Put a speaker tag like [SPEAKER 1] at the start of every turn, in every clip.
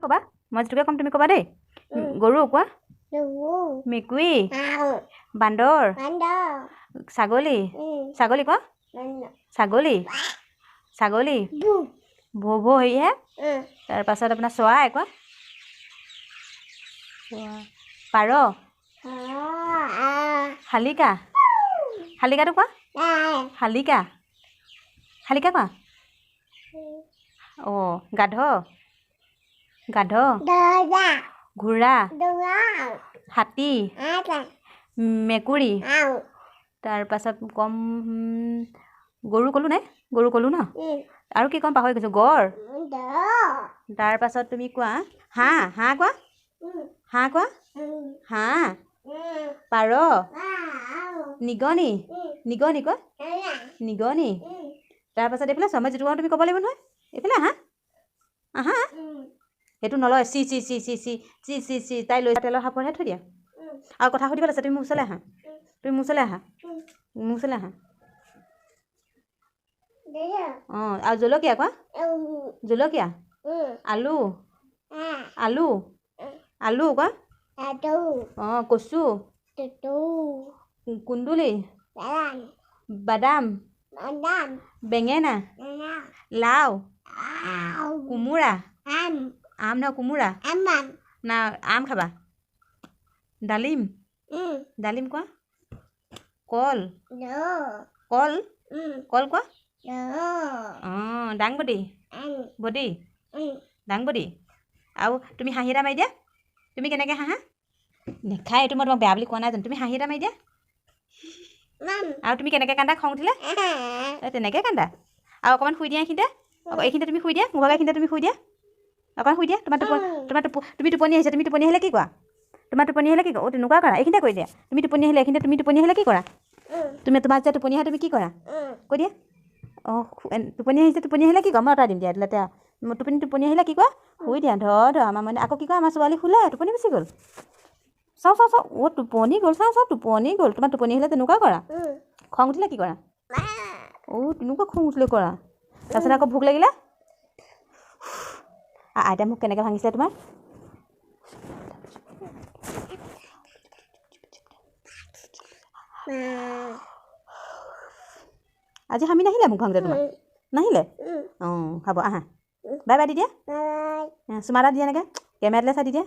[SPEAKER 1] কবা মই যেটোকে কম তুমি কবা দেই গৰু কোৱা মেকুৰী বান্দৰ ছাগলী ছাগলী কোৱা ছাগলী ছাগলী ভো ভো হেৰিহে তাৰ পাছত আপোনাৰ চৰাই কোৱা পাৰ শালিকা শালিকাটো কোৱা শালিকা শালিকা কোৱা অঁ গাধ গাধ ঘোঁৰা হাতী মেকুৰী তাৰ পাছত কম গৰু ক'লো নাই গৰু ক'লো ন আৰু কি ক'ম পাহৰি গৈছোঁ গড় তাৰ পাছত তুমি কোৱা হাঁহ হাঁহ কোৱা হাঁহ কোৱা হাঁহ পাৰ নিগনি নিগনি কোৱা নিগনি তাৰ পাছত এইফালে চোৱা মই যিটো কওঁ তুমি ক'ব লাগিব নহয় এইফালে আহা আহা সেইটো নলয় C C C C C C C C তাই লৈ তেলৰ সাপৰহে থৈ দিয়া আৰু কথা সুধিব আছে তুমি মোৰ ওচৰলৈ আহা তুমি মোৰ ওচৰলৈ আহা মোৰ ওচৰলৈ আহা অঁ আৰু জলকীয়া কোৱা জলকীয়া আলু আলু আলু কোৱা অঁ কচু কুন্দুলি বাদাম বেঙেনা লাও কোমোৰা আম নহয় কোমোৰা না আম খাবা ডালিম ডালিম কোৱা কল কল কল কোৱা অঁ দাংবডি বডি দাংবডি আৰু তুমি হাঁহি এটা মাৰি দিয়া তুমি কেনেকৈ হাঁহা নেখায় এইটো মই তোমাক বেয়া বুলি কোৱা নাই জানো তুমি হাঁহি এটা মাৰি দিয়া আৰু তুমি কেনেকৈ কান্দা খং উঠিলে তেনেকৈ কান্দা আৰু অকণমান শুই দিয়া এইখিনিতে এইখিনিতে তুমি শুই দিয়া মোৰ ভাগৰ এইখিনিতে তুমি শুই দিয়া অকণমান শুই দিয়া তুমি টোপনি আহিছে তুমি টোপনি আহিলে কি কোৱা তোমাৰ টোপনি আহিলে কি কোৱা অঁ তেনেকুৱা কৰা এইখিনিতে কৈ দিয়া তুমি টোপনি আহিলে এইখিনিতে তুমি টোপনি আহিলে কি কৰা তোমাৰ যেতিয়া টোপনি আহে তুমি কি কৰা কৈ দিয়া অঁ টোপনি আহিলে কি কোৱা মই অঁতাই দিম দিয়া দিলে টোপনি আহিলে কি কোৱা শুই দিয়া ধৰ আমাৰ মানে আকৌ কি কয় আমাৰ ছোৱালী শুলে টোপনি গুচি গ'ল চাওঁ চাওঁ চাওঁ অঁ টোপনি গ'ল চাওঁ চাওঁ টোপনি গ'ল তোমাৰ টোপনি আহিলে তেনেকুৱা কৰা খং উঠিলে কি কৰা অঁ তেনেকুৱা খং উঠিলে কৰা তাৰপিছত আকৌ ভোক লাগিলে আইতা মোক কেনেকৈ ভাঙিছিলে তোমাৰ আজি হামি নাহিলে মোক ভাঙিলে তোমাৰ নাহিলে অঁ হ'ব আহা বাই বাই দি দিয়া চুমা এটা দিয়া এনেকৈ কেমেৰালৈ চাই দি দিয়া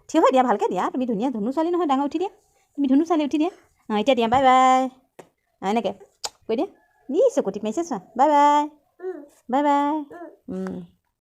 [SPEAKER 1] থিয় হৈ দিয়া ভালকৈ দিয়া তুমি ধুনীয়া ধুনু ছোৱালী নহয় ডাঙৰ উঠি দিয়া তুমি ধুনু ছোৱালী উঠি দিয়া অঁ এতিয়া দিয়া বাই বাই এনেকৈ কৈ দিয়া চকু টিপ মাৰিছে চোৱা বাই বাই বাই বাই